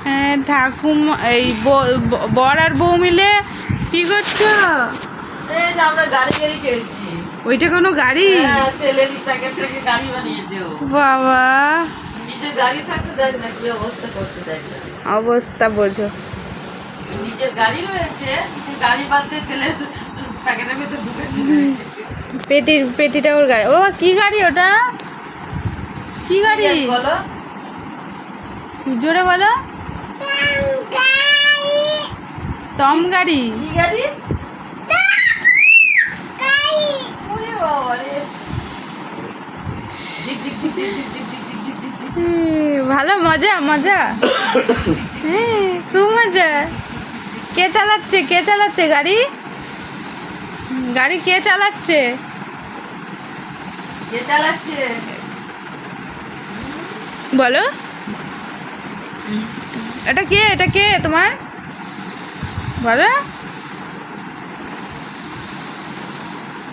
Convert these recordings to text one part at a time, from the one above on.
হ্যাঁ ঠাকুমা এই বর আর বউ মিলে কি করছো? আমরা গাড়ি খেলছি। ওইটা কোনো গাড়ি? তেলের প্যাকেট থেকে গাড়ি বানিয়েছে ও। বাবা নিজের গাড়ি থাকতে দেখ না কি অবস্থা করতে দেখ না। অবস্থা বোঝো। নিজের গাড়ি রয়েছে, গাড়ি বাদ দিয়ে তেলের প্যাকেটের ভেতর ঢুকেছে। পেটিটা ওর গাড়ি। ও কি গাড়ি ওটা? কি গাড়ি বলো? জোরে বলো। টম গাড়ি। কি গাড়ি? ওরে বাবা রে। ভালো মজা মজা। হ্যাঁ খুব মজা। কে চালাচ্ছে গাড়ি? গাড়ি কে চালাচ্ছে? কে চালাচ্ছে? বলো। এটা কে তোমার? বলো।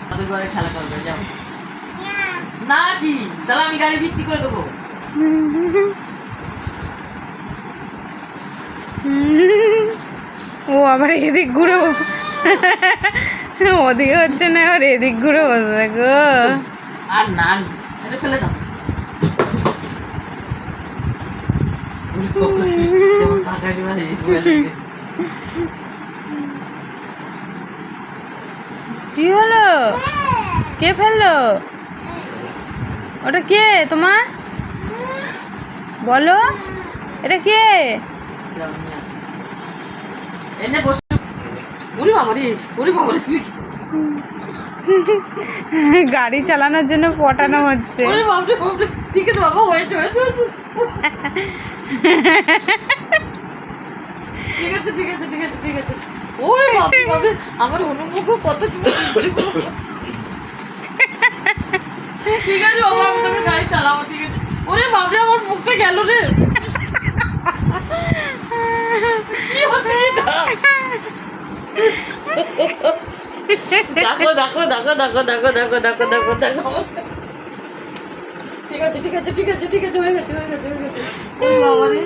আমাদের ঘরে খেলা করবে যাও। না কি চলো আমি গাড়ি বিক্রি করে দেবো। ও আবার এদিক ঘুরে ওদিকে হচ্ছে না, আবার এদিক ঘুরে বসবে গো। আর না এটা ফেলে দাও। কি হলো? কে ফেললো? ওটা কে তোমার? বলো এটা কে? এনে বসে। ওরে বাবা রে, ওরে বাবা রে। গাড়ি চালানোর জন্য পটানো হচ্ছে। ওরে বাবা রে, বাবা রে। ঠিক আছে বাবা, হয়েছে। ঠিক আছে। ওরে বাবা রে, আমার অনুভব কত ঠিক আছে বাবা, আমি তোকে গাড়ি চালাবো। ঠিক আছে। ওরে বাবা রে, আমার মুখটা গেল রে। কি হচ্ছে এটা? দেখো। ঠিক আছে হয়ে গেছে। বাবা রে।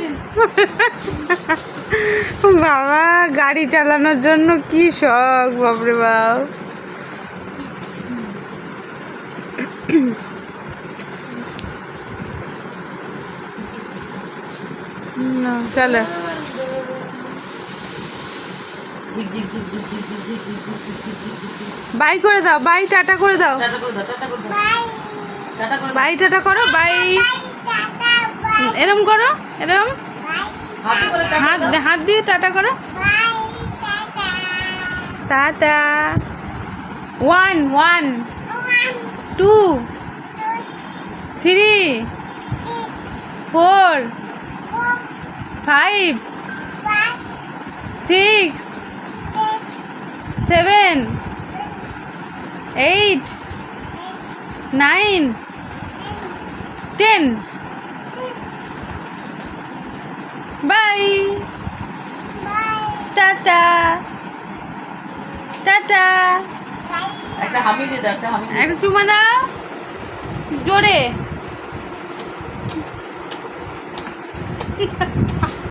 বাবা গাড়ি চালানোর জন্য কি শখ, বাপরে বাপ। না চলো বাই করে দাও, বাই টাটা করে দাও। বাই টাটা করো, বাই। এরম করো, এরম হাত দিয়ে টাটা করো। টাটা। 1 1 2 3 4 5 6 7 8 9 10 by tata tata. একটা হামি দিয়ে দাও, একটা হামি। একটা চুমা দাও জোরে।